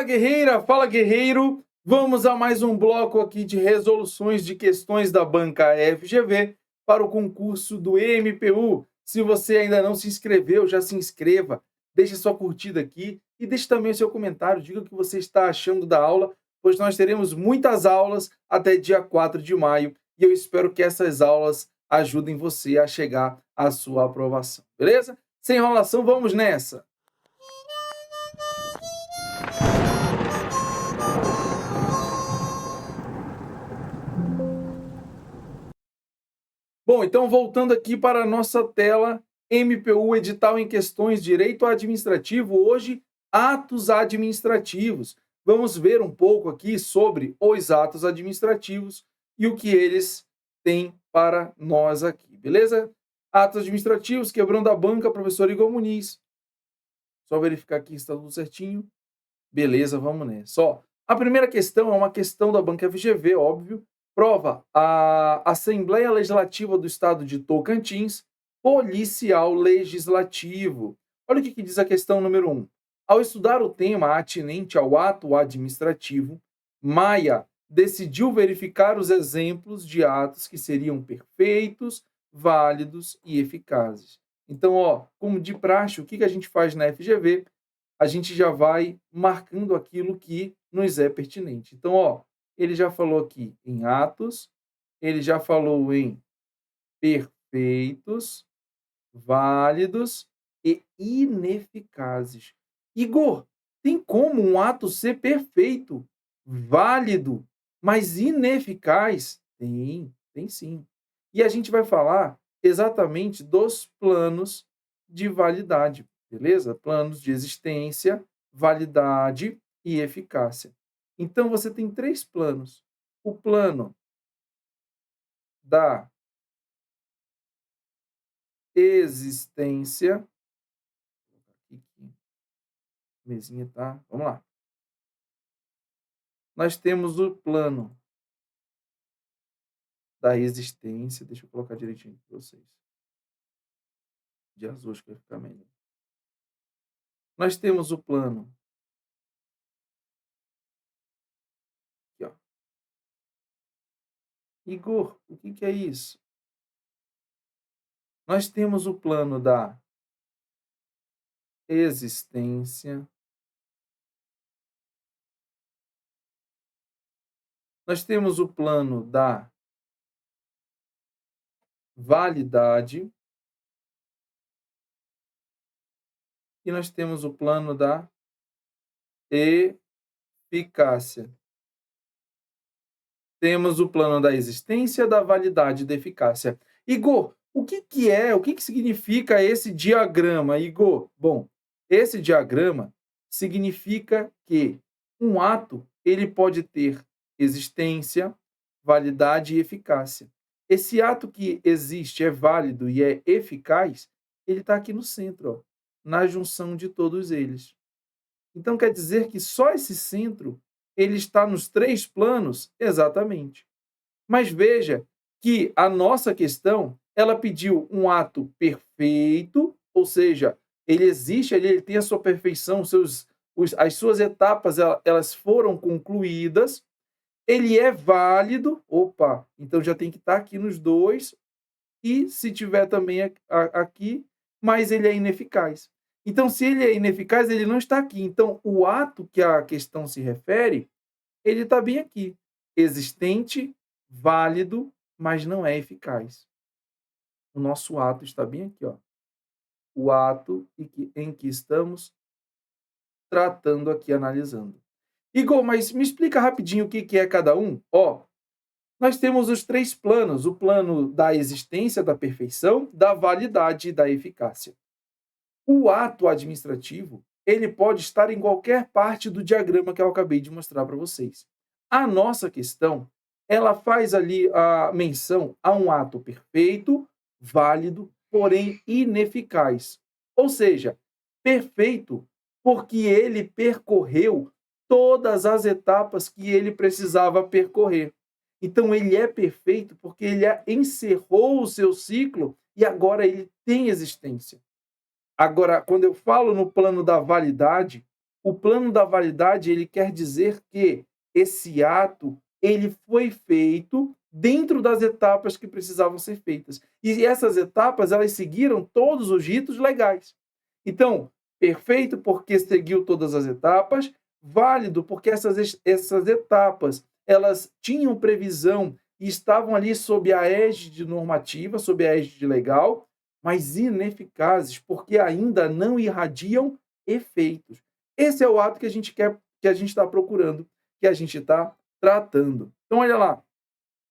Fala guerreira, fala guerreiro, vamos a mais um bloco aqui de resoluções de questões da banca FGV para o concurso do MPU. Se você ainda não se inscreveu, já se inscreva, deixe sua curtida aqui e deixe também o seu comentário, diga o que você está achando da aula, pois nós teremos muitas aulas até dia 4 de maio e eu espero que essas aulas ajudem você a chegar à sua aprovação, beleza? Sem enrolação, vamos nessa! Bom, então voltando aqui para a nossa tela, MPU, edital em questões direito administrativo, hoje atos administrativos. Vamos ver um pouco aqui sobre os atos administrativos e o que eles têm para nós aqui, beleza? Atos administrativos, quebrando a banca, professor Igor Muniz. Só verificar aqui se está tudo certinho. Beleza, vamos nessa. Ó, a primeira questão é uma questão da banca FGV, óbvio. Prova: a Assembleia Legislativa do Estado de Tocantins, policial legislativo. Olha o que diz a questão número 1. Ao estudar o tema atinente ao ato administrativo, Maia decidiu verificar os exemplos de atos que seriam perfeitos, válidos e eficazes. Então, ó, como de praxe, o que a gente faz na FGV? A gente já vai marcando aquilo que nos é pertinente. Então, ó, ele já falou aqui em atos, ele já falou em perfeitos, válidos e ineficazes. Igor, tem como um ato ser perfeito, válido, mas ineficaz? Tem sim. E a gente vai falar exatamente dos planos de validade, beleza? Planos de existência, validade e eficácia. Então, você tem 3 planos. O plano da existência. Mesinha, tá? Vamos lá. Nós temos o plano da existência. Deixa eu colocar direitinho para vocês. De azul, acho que vai ficar melhor. Nós temos o plano. Aqui, ó. Igor, o que é isso? Nós temos o plano da existência. Nós temos o plano da validade. E nós temos o plano da eficácia. Temos o plano da existência, da validade e da eficácia. Igor, o que significa esse diagrama, Igor? Bom, esse diagrama significa que um ato ele pode ter existência, validade e eficácia. Esse ato que existe, é válido e é eficaz, ele está aqui no centro, ó, na junção de todos eles. Então, quer dizer que só esse centro ele está nos 3 planos? Exatamente. Mas veja que a nossa questão, ela pediu um ato perfeito, ou seja, ele existe, ele tem a sua perfeição, as suas etapas elas foram concluídas, ele é válido, opa, então já tem que estar aqui nos 2, e se tiver também aqui, mas ele é ineficaz. Então, se ele é ineficaz, ele não está aqui. Então, o ato que a questão se refere, ele está bem aqui. Existente, válido, mas não é eficaz. O nosso ato está bem aqui, ó. O ato em que estamos tratando aqui, analisando. Igor, mas me explica rapidinho o que é cada um? Ó, nós temos os 3 planos, o plano da existência, da perfeição, da validade e da eficácia. O ato administrativo, ele pode estar em qualquer parte do diagrama que eu acabei de mostrar para vocês. A nossa questão, ela faz ali a menção a um ato perfeito, válido, porém ineficaz. Ou seja, perfeito porque ele percorreu todas as etapas que ele precisava percorrer. Então, ele é perfeito porque ele encerrou o seu ciclo e agora ele tem existência. Agora, quando eu falo no plano da validade, O plano da validade, ele quer dizer que esse ato, ele foi feito dentro das etapas que precisavam ser feitas. E essas etapas, elas seguiram todos os ritos legais. Então, perfeito porque seguiu todas as etapas, válido porque essas etapas, elas tinham previsão e estavam ali sob a égide normativa, sob a égide legal, mas ineficazes porque ainda não irradiam efeitos. Esse é o ato que a gente quer, que a gente está procurando, que a gente está tratando. Então, olha lá,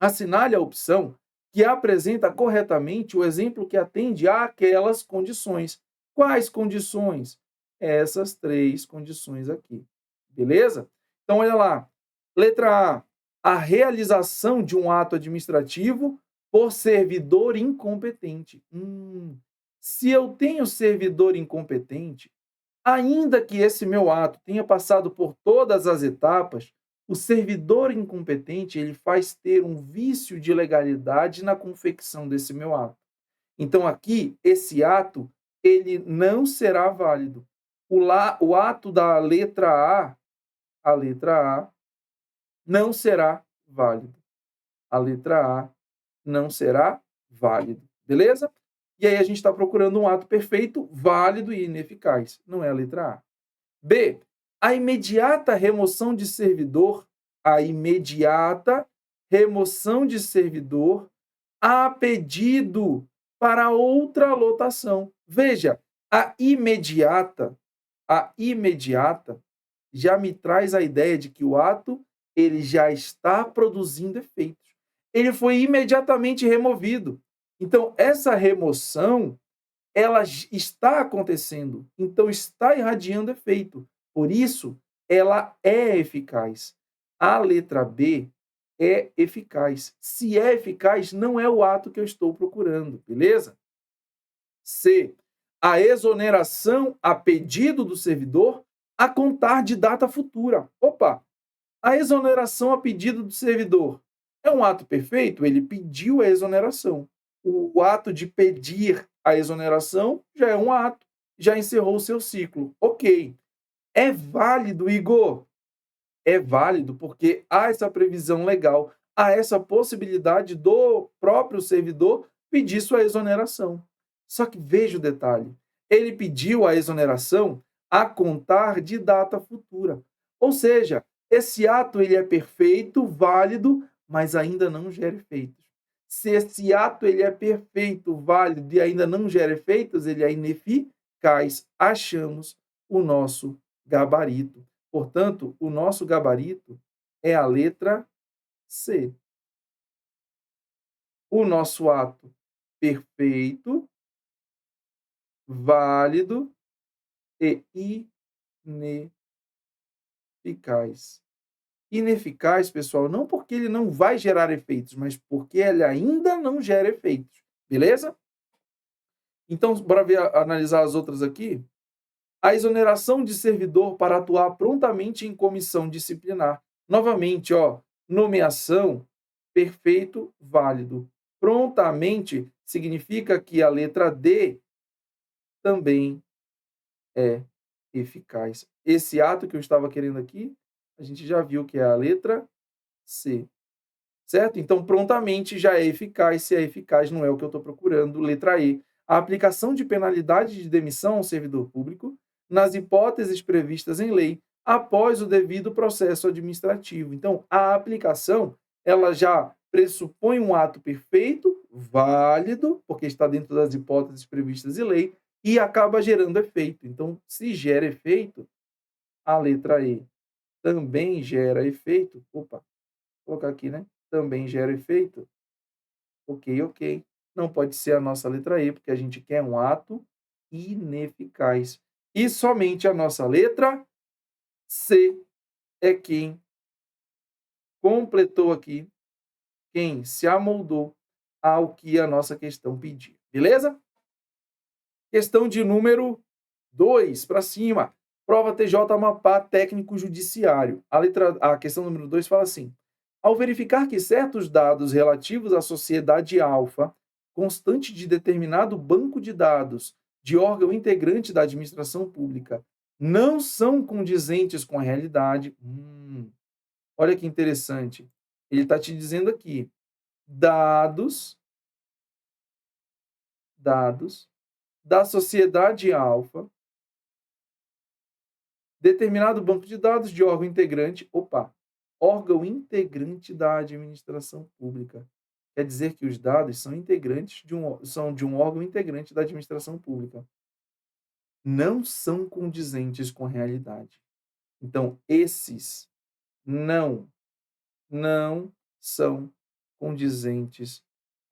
assinale a opção que apresenta corretamente o exemplo que atende àquelas condições. Quais condições? Essas 3 condições aqui. Beleza? Então, olha lá. Letra A. A realização de um ato administrativo por servidor incompetente. Se eu tenho servidor incompetente, ainda que esse meu ato tenha passado por todas as etapas, o servidor incompetente, ele faz ter um vício de legalidade na confecção desse meu ato. Então, aqui, esse ato, ele não será válido. O ato da letra A, não será válido. A letra A não será válido. Beleza? E aí a gente está procurando um ato perfeito, válido e ineficaz. Não é a letra A. B. A imediata remoção de servidor, a pedido para outra lotação. Veja, a imediata já me traz a ideia de que o ato ele já está produzindo efeitos. Ele foi imediatamente removido. Então, essa remoção ela está acontecendo, então está irradiando efeito. Por isso, ela é eficaz. A letra B é eficaz. Se é eficaz, não é o ato que eu estou procurando, beleza? C. A exoneração a pedido do servidor a contar de data futura. Opa! A exoneração a pedido do servidor é um ato perfeito? Ele pediu a exoneração. O ato de pedir a exoneração já é um ato, já encerrou o seu ciclo. Ok. É válido, Igor? É válido porque há essa previsão legal, há essa possibilidade do próprio servidor pedir sua exoneração. Só que veja o detalhe: ele pediu a exoneração a contar de data futura. Ou seja, esse ato ele é perfeito, válido, mas ainda não gera efeitos. Se esse ato ele é perfeito, válido e ainda não gera efeitos, ele é ineficaz. Achamos o nosso gabarito. Portanto, o nosso gabarito é a letra C. O nosso ato perfeito, válido e ineficaz. Ineficaz, pessoal, não porque ele não vai gerar efeitos, mas porque ele ainda não gera efeitos. Beleza? Então, bora ver, analisar as outras aqui. A exoneração de servidor para atuar prontamente em comissão disciplinar. Novamente, ó, nomeação, perfeito, válido. Prontamente significa que a letra D também é eficaz. Esse ato que eu estava querendo aqui, a gente já viu que é a letra C. Certo? Então, prontamente já é eficaz. Se é eficaz, não é o que eu estou procurando. Letra E. A aplicação de penalidade de demissão ao servidor público nas hipóteses previstas em lei após o devido processo administrativo. Então, a aplicação, ela já pressupõe um ato perfeito, válido, porque está dentro das hipóteses previstas em lei, e acaba gerando efeito. Então, se gera efeito, a letra E também gera efeito. Opa, vou colocar aqui, né? Também gera efeito. Ok, ok. Não pode ser a nossa letra E, porque a gente quer um ato ineficaz. E somente a nossa letra C é quem completou aqui, quem se amoldou ao que a nossa questão pedia. Beleza? Questão de número 2, para cima. Prova TJ Amapá Técnico Judiciário. A questão número 2 fala assim: ao verificar que certos dados relativos à sociedade alfa, constante de determinado banco de dados de órgão integrante da administração pública, não são condizentes com a realidade. Olha que interessante. Ele está te dizendo aqui, dados, dados da sociedade alfa, determinado banco de dados de órgão integrante, órgão integrante da administração pública. Quer dizer que os dados são integrantes são de um órgão integrante da administração pública. Não são condizentes com a realidade. Então, esses não são condizentes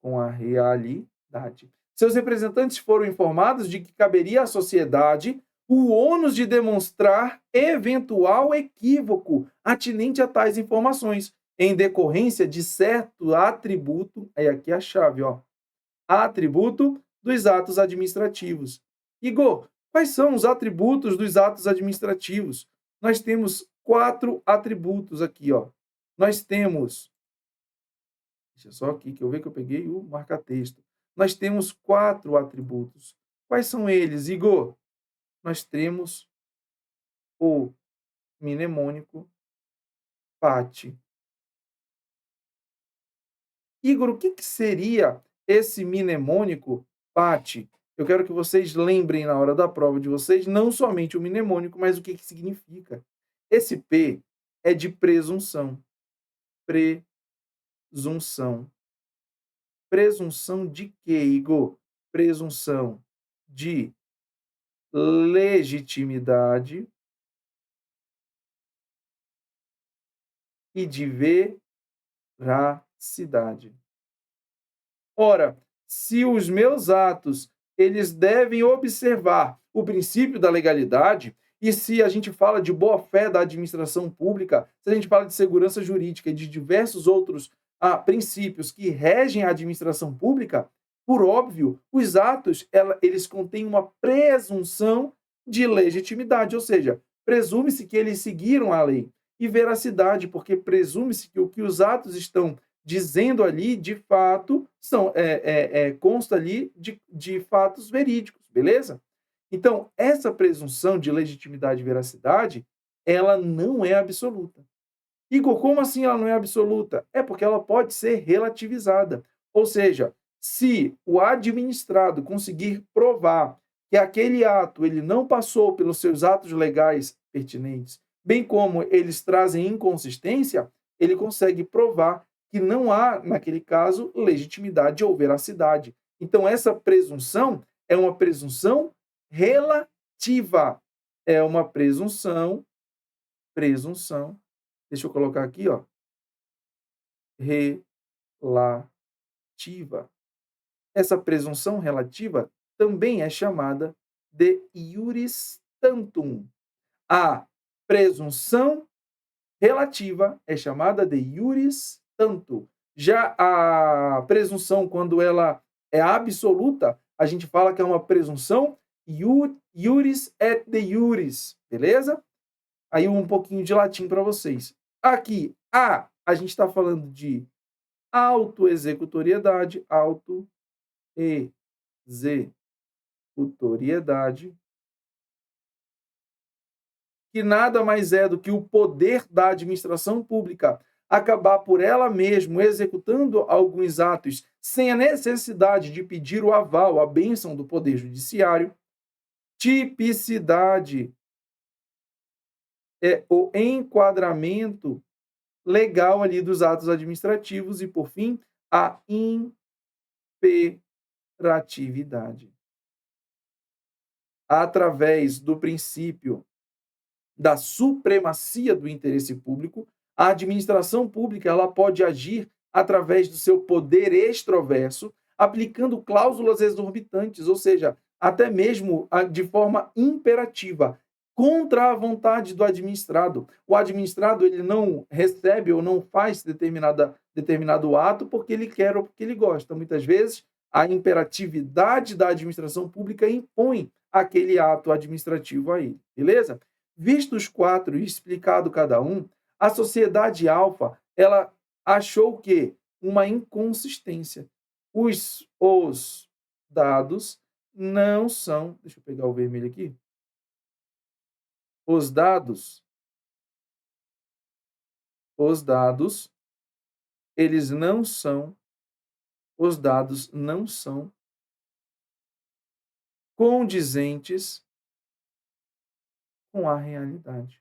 com a realidade. Seus representantes foram informados de que caberia à sociedade o ônus de demonstrar eventual equívoco atinente a tais informações, em decorrência de certo atributo, aí aqui é a chave, atributo dos atos administrativos. Igor, quais são os atributos dos atos administrativos? Nós temos 4 atributos aqui, Nós temos, deixa só aqui que eu ver que eu peguei o marca-texto. Nós temos 4 atributos. Quais são eles, Igor? Nós temos o mnemônico PAT. Igor, o que seria esse mnemônico PAT? Eu quero que vocês lembrem na hora da prova de vocês, não somente o mnemônico, mas o que significa. Esse P é de presunção. Presunção. Presunção de quê, Igor? Presunção de legitimidade e de veracidade. Ora, se os meus atos, eles devem observar o princípio da legalidade, e se a gente fala de boa-fé da administração pública, se a gente fala de segurança jurídica e de diversos outros princípios que regem a administração pública, por óbvio, os atos, eles contêm uma presunção de legitimidade, ou seja, presume-se que eles seguiram a lei. E veracidade, porque presume-se que o que os atos estão dizendo ali, de fato, consta ali de fatos verídicos, beleza? Então, essa presunção de legitimidade e veracidade, ela não é absoluta. Igor, como assim ela não é absoluta? É porque ela pode ser relativizada. Ou seja, se o administrado conseguir provar que aquele ato ele não passou pelos seus atos legais pertinentes, bem como eles trazem inconsistência, ele consegue provar que não há, naquele caso, legitimidade ou veracidade. Então, essa presunção é uma presunção relativa. É uma presunção, deixa eu colocar aqui, relativa. Essa presunção relativa também é chamada de iuris tantum. A presunção relativa é chamada de iuris tantum. Já a presunção, quando ela é absoluta, a gente fala que é uma presunção iuris et de iuris, beleza? Aí um pouquinho de latim para vocês. Aqui, a gente está falando de autoexecutoriedade, autoexecutoriedade, que nada mais é do que o poder da administração pública acabar por ela mesma executando alguns atos sem a necessidade de pedir o aval, a bênção do poder judiciário. Tipicidade é o enquadramento legal ali dos atos administrativos e, por fim, a imperatividade. Através do princípio da supremacia do interesse público, a administração pública ela pode agir através do seu poder extroverso, aplicando cláusulas exorbitantes, ou seja, até mesmo de forma imperativa, contra a vontade do administrado. O administrado ele não recebe ou não faz determinado ato porque ele quer ou porque ele gosta. Muitas vezes, a imperatividade da administração pública impõe aquele ato administrativo a ele, beleza? Vistos 4 e explicado cada um, a sociedade alfa ela achou que uma inconsistência. Os dados não são. Deixa eu pegar o vermelho aqui. Os dados, os dados, eles não são, os dados não são condizentes com a realidade.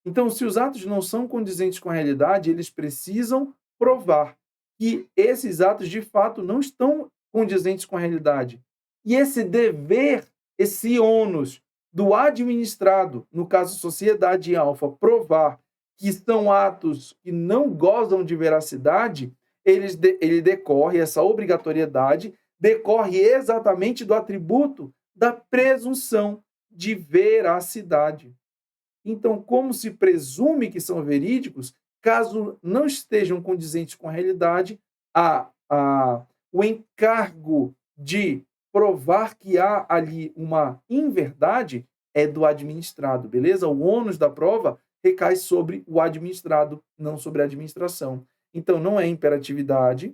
Então, se os atos não são condizentes com a realidade, eles precisam provar que esses atos, de fato, não estão condizentes com a realidade. E esse dever, esse ônus do administrado, no caso sociedade alfa, provar que são atos que não gozam de veracidade, ele decorre, essa obrigatoriedade, decorre exatamente do atributo da presunção de veracidade. Então, como se presume que são verídicos, caso não estejam condizentes com a realidade, o encargo de provar que há ali uma inverdade é do administrado, beleza? O ônus da prova recai sobre o administrado, não sobre a administração. Então, não é imperatividade,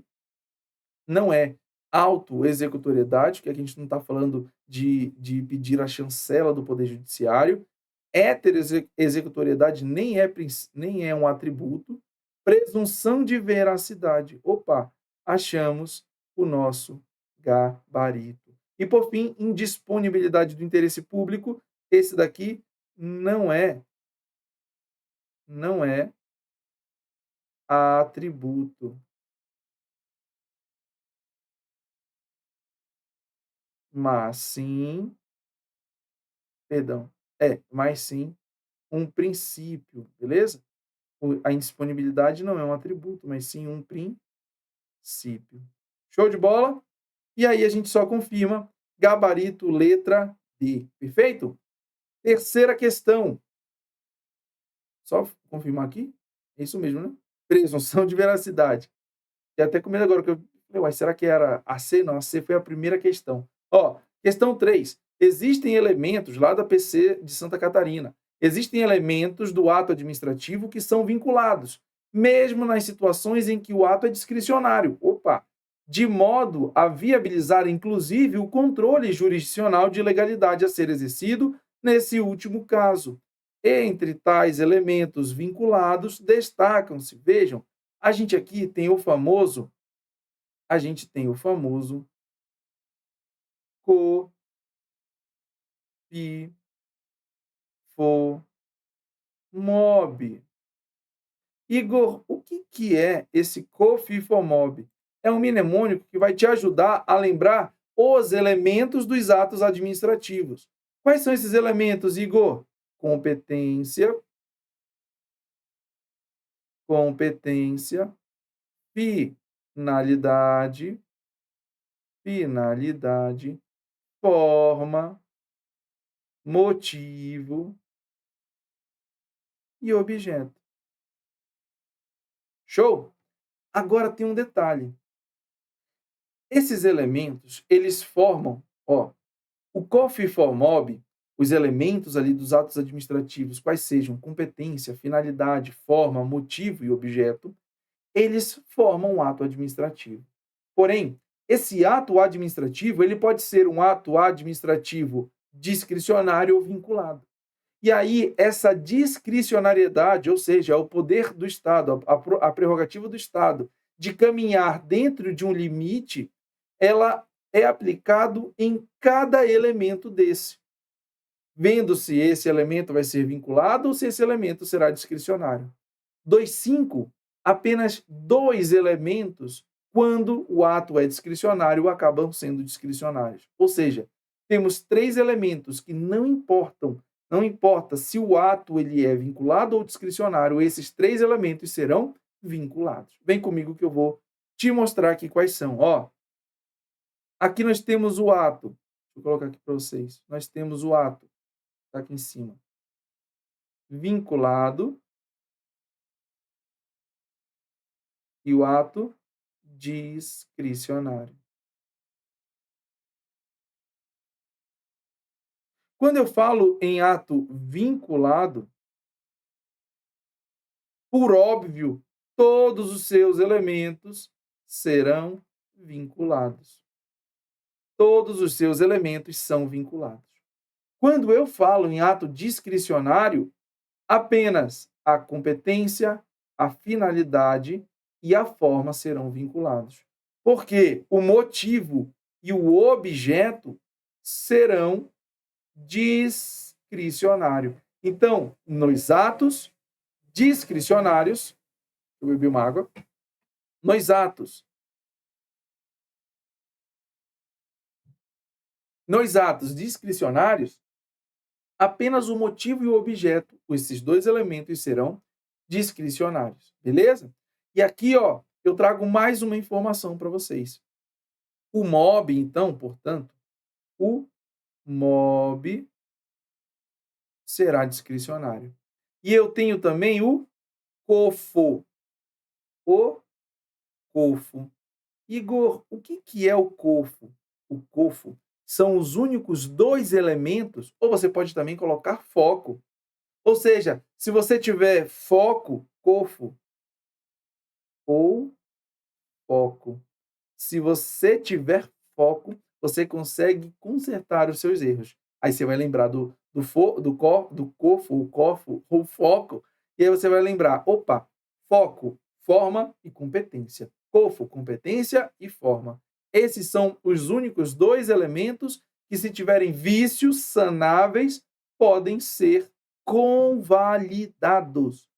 não é autoexecutoriedade, que a gente não está falando de pedir a chancela do Poder Judiciário. Heteroexecutoriedade nem é um atributo. Presunção de veracidade. Opa, achamos o nosso gabarito. E, por fim, indisponibilidade do interesse público. Esse daqui não é atributo, mas sim, perdão, mas sim um princípio, beleza? A indisponibilidade não é um atributo, mas sim um princípio. Show de bola? E aí a gente só confirma gabarito letra D, perfeito? Terceira questão. Só confirmar aqui? É isso mesmo, né? Presunção de veracidade. E até com medo agora que será que era a C? Não, a C foi a primeira questão. Ó, questão 3. Existem elementos lá da PC de Santa Catarina. Existem elementos do ato administrativo que são vinculados, mesmo nas situações em que o ato é discricionário. Opa! De modo a viabilizar, inclusive, o controle jurisdicional de legalidade a ser exercido nesse último caso. Entre tais elementos vinculados, destacam-se, vejam, a gente aqui tem o famoso COFIFOMOB. Igor, o que é esse COFIFOMOB? É um mnemônico que vai te ajudar a lembrar os elementos dos atos administrativos. Quais são esses elementos, Igor? Competência, finalidade, forma, motivo e objeto. Show? Agora tem um detalhe. Esses elementos, eles formam, o COFIFOMOB, os elementos ali dos atos administrativos, quais sejam competência, finalidade, forma, motivo e objeto, eles formam um ato administrativo. Porém, esse ato administrativo, ele pode ser um ato administrativo discricionário ou vinculado. E aí, essa discricionariedade, ou seja, o poder do Estado, a prerrogativa do Estado de caminhar dentro de um limite, ela é aplicado em cada elemento desse, vendo se esse elemento vai ser vinculado ou se esse elemento será discricionário. 2.5, apenas 2 elementos, quando o ato é discricionário, acabam sendo discricionários. Ou seja, temos 3 elementos que não importa se o ato ele é vinculado ou discricionário, esses 3 elementos serão vinculados. Vem comigo que eu vou te mostrar aqui quais são. Aqui nós temos o ato. Deixa eu colocar aqui para vocês. Nós temos o ato. Está aqui em cima. Vinculado. E o ato discricionário. Quando eu falo em ato vinculado, por óbvio, todos os seus elementos serão vinculados. Todos os seus elementos são vinculados. Quando eu falo em ato discricionário, apenas a competência, a finalidade e a forma serão vinculados. Porque o motivo e o objeto serão discricionários. Então, nos atos discricionários, eu bebi uma água, nos atos, discricionários, apenas o motivo e o objeto, esses dois elementos serão discricionários, beleza? E aqui, ó, eu trago mais uma informação para vocês. O MOB, então, portanto, o MOB será discricionário. E eu tenho também o COFO. O COFO. Igor, o que é o COFO? O COFO são os únicos dois elementos, ou você pode também colocar foco. Ou seja, se você tiver foco, COFO, ou foco. Se você tiver foco, você consegue consertar os seus erros. Aí você vai lembrar do cofo, o cofo, o foco, e aí você vai lembrar, opa, foco, forma e competência. Cofo, competência e forma. Esses são os únicos dois elementos que, se tiverem vícios sanáveis, podem ser convalidados,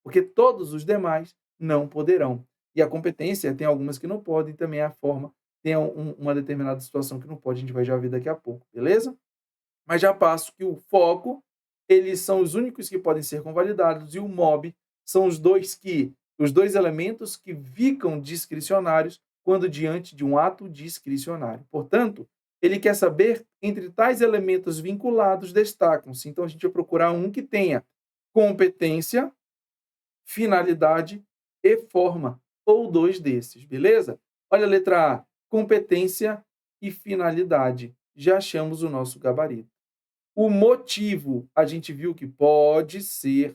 porque todos os demais não poderão. E a competência tem algumas que não podem, também a forma tem uma determinada situação que não pode, a gente vai já ver daqui a pouco, beleza? Mas já passo que o foco, eles são os únicos que podem ser convalidados, e o MOB são os dois elementos que ficam discricionários quando diante de um ato discricionário. Portanto, ele quer saber, entre tais elementos vinculados, destacam-se. Então, a gente vai procurar um que tenha competência, finalidade e forma, ou dois desses, beleza? Olha a letra A, competência e finalidade. Já achamos o nosso gabarito. O motivo, a gente viu que pode ser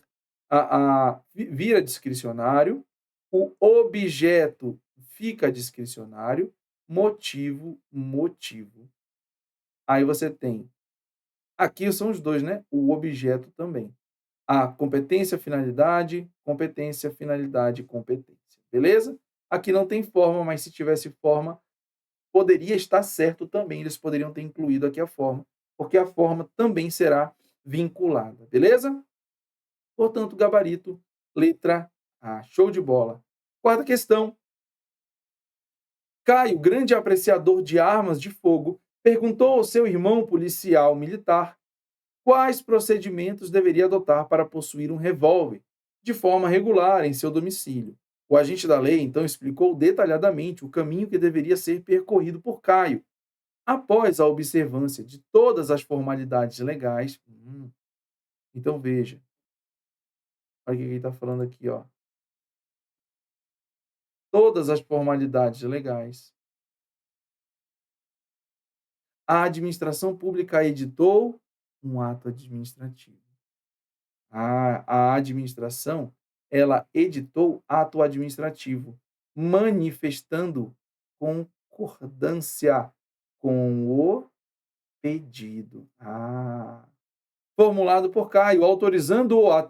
vira discricionário, o objeto fica discricionário, motivo, motivo. Aí você tem, aqui são os dois, né? O objeto também. A competência, finalidade, competência, finalidade, competência. Beleza? Aqui não tem forma, mas se tivesse forma, poderia estar certo também. Eles poderiam ter incluído aqui a forma, porque a forma também será vinculada. Beleza? Portanto, gabarito, letra A. Show de bola. Quarta questão. Caio, grande apreciador de armas de fogo, perguntou ao seu irmão policial militar quais procedimentos deveria adotar para possuir um revólver de forma regular em seu domicílio. O agente da lei então explicou detalhadamente o caminho que deveria ser percorrido por Caio, após a observância de todas as formalidades legais. Então veja, olha o que ele está falando aqui, ó. Todas as formalidades legais. A administração pública editou um ato administrativo. A administração, ela editou ato administrativo, manifestando concordância com o pedido. Formulado por Caio, autorizando-o a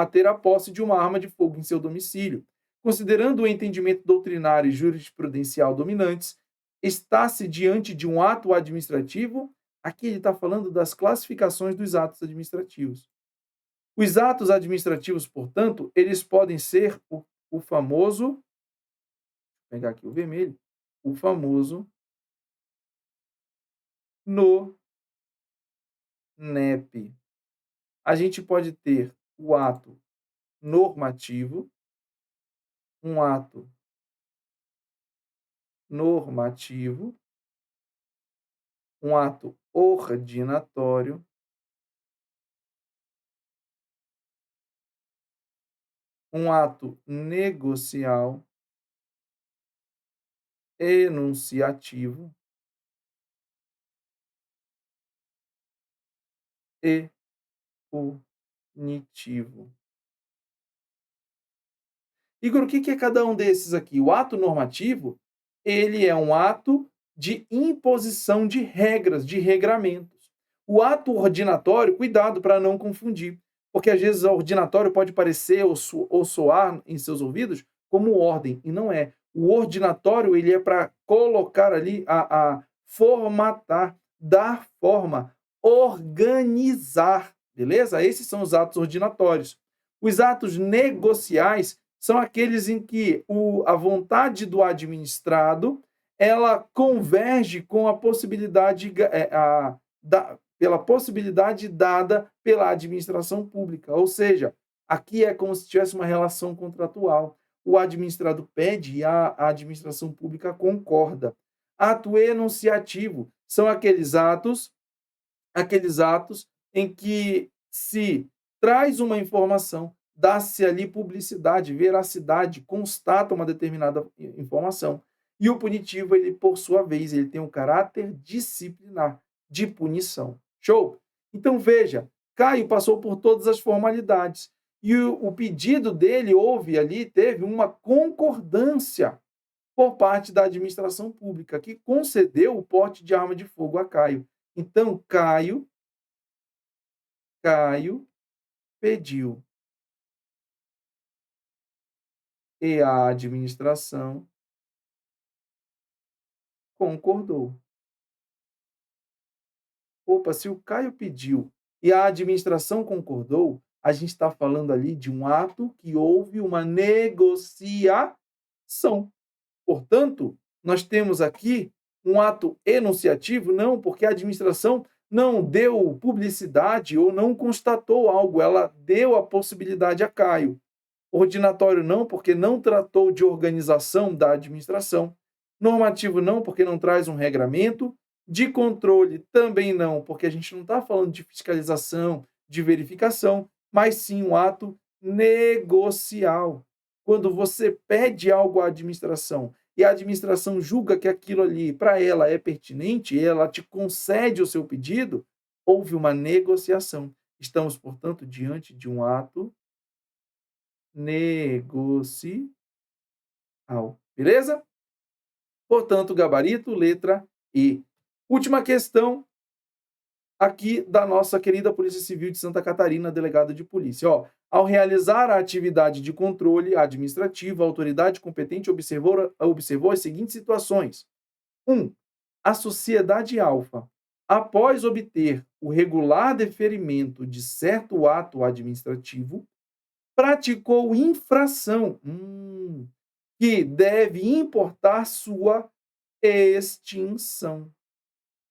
ter a posse de uma arma de fogo em seu domicílio. Considerando o entendimento doutrinário e jurisprudencial dominantes, está-se diante de um ato administrativo. Aqui ele está falando das classificações dos atos administrativos. Os atos administrativos, portanto, eles podem ser o famoso, vou pegar aqui o vermelho, o famoso no NEP. A gente pode ter o ato normativo, um ato normativo, um ato ordinatório, um ato negocial, enunciativo e punitivo. Igor, o que é cada um desses aqui? O ato normativo, ele é um ato de imposição de regras, de regramentos. O ato ordinatório, cuidado para não confundir, porque às vezes o ordinatório pode parecer ou soar em seus ouvidos como ordem, e não é. O ordinatório ele é para colocar ali, a formatar, dar forma, organizar, beleza? Esses são os atos ordinatórios. Os atos negociais são aqueles em que a vontade do administrado ela converge com a possibilidade pela possibilidade dada pela administração pública. Ou seja, aqui é como se tivesse uma relação contratual. O administrado pede e a administração pública concorda. Ato enunciativo são aqueles atos em que se traz uma informação, dá-se ali publicidade, veracidade, constata uma determinada informação. E o punitivo, ele, por sua vez, ele tem um caráter disciplinar, de punição. Show? Então, veja, Caio passou por todas as formalidades. E o pedido dele houve ali, teve uma concordância por parte da administração pública, que concedeu o porte de arma de fogo a Caio. Então, Caio pediu e a administração concordou. Opa, se o Caio pediu e a administração concordou, a gente está falando ali de um ato que houve uma negociação. Portanto, nós temos aqui um ato enunciativo, não, porque a administração não deu publicidade ou não constatou algo, ela deu a possibilidade a Caio. Ordinatório não, porque não tratou de organização da administração. Normativo não, porque não traz um regramento. De controle também não, porque a gente não está falando de fiscalização, de verificação, mas sim um ato negocial. Quando você pede algo à administração e a administração julga que aquilo ali para ela é pertinente e ela te concede o seu pedido, houve uma negociação. Estamos, portanto, diante de um ato negocial. Beleza? Portanto, gabarito, letra E. Última questão aqui da nossa querida Polícia Civil de Santa Catarina, delegado de polícia. Ó, ao realizar a atividade de controle administrativo, a autoridade competente observou as seguintes situações. 1. A sociedade alfa, após obter o regular deferimento de certo ato administrativo, praticou infração que deve importar sua extinção.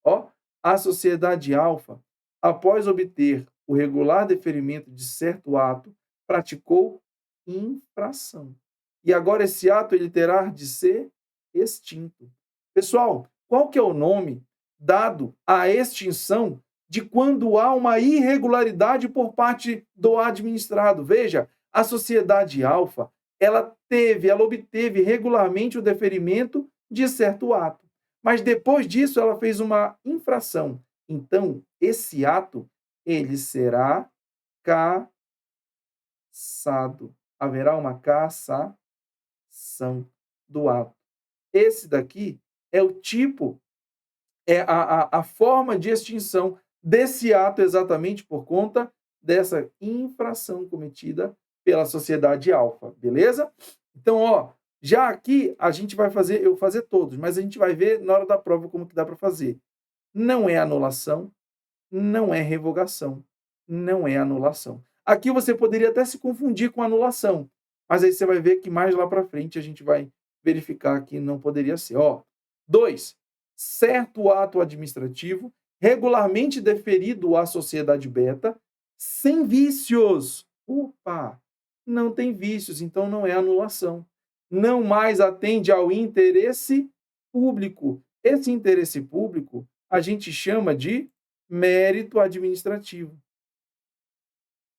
Ó, a sociedade alfa, após obter o regular deferimento de certo ato, praticou infração. E agora esse ato ele terá de ser extinto. Pessoal, qual que é o nome dado à extinção de quando há uma irregularidade por parte do administrado? Veja, a sociedade alfa, ela obteve regularmente o deferimento de certo ato. Mas depois disso ela fez uma infração. Então, esse ato ele será cassado. Haverá uma cassação do ato. Esse daqui é o tipo, é a forma de extinção desse ato exatamente por conta dessa infração cometida pela sociedade alfa, beleza? Então, ó, já aqui a gente vai fazer, eu vou fazer todos, mas a gente vai ver na hora da prova como que dá para fazer. Não é anulação, não é revogação, não é anulação. Aqui você poderia até se confundir com anulação, mas aí você vai ver que mais lá para frente a gente vai verificar que não poderia ser. Ó, 2. Certo ato administrativo regularmente deferido à sociedade beta sem vícios. Opa, não tem vícios, então não é anulação. Não mais atende ao interesse público. Esse interesse público a gente chama de mérito administrativo.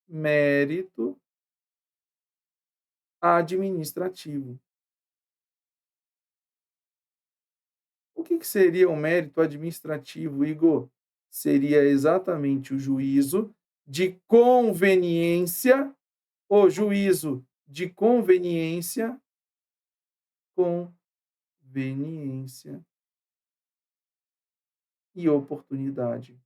Mérito administrativo. O que seria o mérito administrativo, Igor? Seria exatamente o juízo de conveniência, o juízo de conveniência e oportunidade.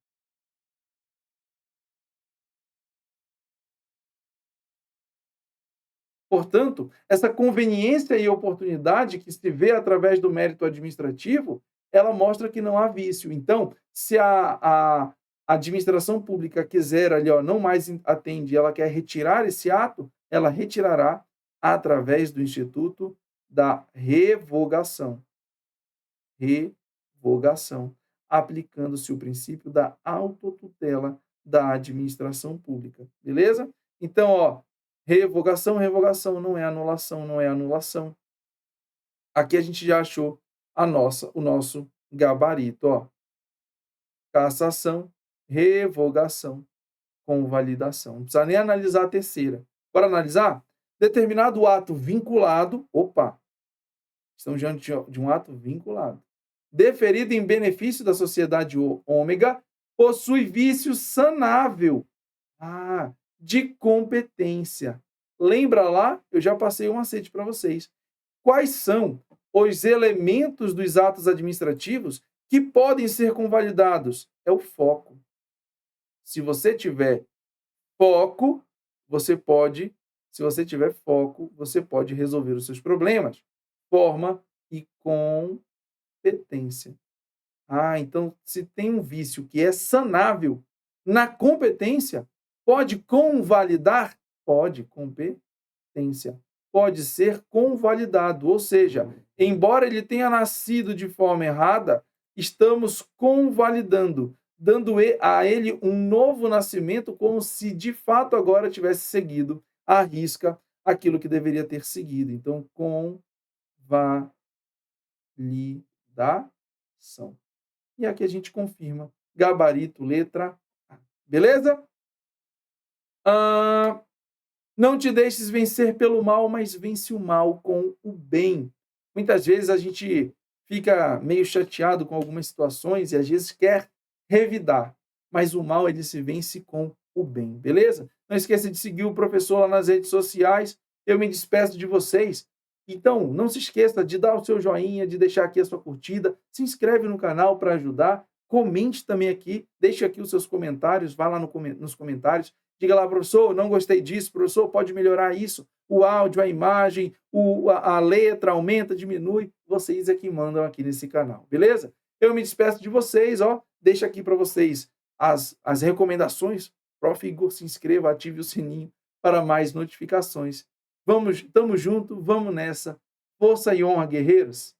Portanto, essa conveniência e oportunidade que se vê através do mérito administrativo, ela mostra que não há vício. Então, se a administração pública quiser ali, ó, não mais atende, ela quer retirar esse ato, ela retirará através do instituto da revogação. Revogação, aplicando-se o princípio da autotutela da administração pública, beleza? Então, ó, revogação, revogação, não é anulação, não é anulação. Aqui a gente já achou o nosso gabarito, ó. Cassação, revogação, convalidação. Não precisa nem analisar a terceira. Bora analisar? Determinado ato vinculado, opa, estamos diante de um ato vinculado, deferido em benefício da sociedade ômega, possui vício sanável, de competência. Lembra lá? Eu já passei um macete para vocês. Quais são os elementos dos atos administrativos que podem ser convalidados? É o foco. Se você tiver foco, se você tiver foco, você pode resolver os seus problemas. Forma e competência. Então, se tem um vício que é sanável na competência, pode convalidar? Pode, competência. Pode ser convalidado, ou seja, embora ele tenha nascido de forma errada, estamos convalidando, dando a ele um novo nascimento, como se de fato agora tivesse seguido à risca aquilo que deveria ter seguido. Então, convalidação. E aqui a gente confirma. Gabarito, letra A. Beleza? Não te deixes vencer pelo mal, mas vence o mal com o bem. Muitas vezes a gente fica meio chateado com algumas situações e às vezes quer revidar, mas o mal ele se vence com o bem, beleza? Não esqueça de seguir o professor lá nas redes sociais. Eu me despeço de vocês. Então, não se esqueça de dar o seu joinha, de deixar aqui a sua curtida, se inscreve no canal para ajudar, comente também aqui, deixe aqui os seus comentários, vá lá nos comentários, diga lá, professor, não gostei disso, professor, pode melhorar isso, o áudio, a imagem, a letra, aumenta, diminui, vocês é que mandam aqui nesse canal, beleza? Eu me despeço de vocês, ó, deixo aqui para vocês as recomendações, Prof. Igor, se inscreva, ative o sininho para mais notificações. Tamo junto, vamos nessa. Força e honra, guerreiros!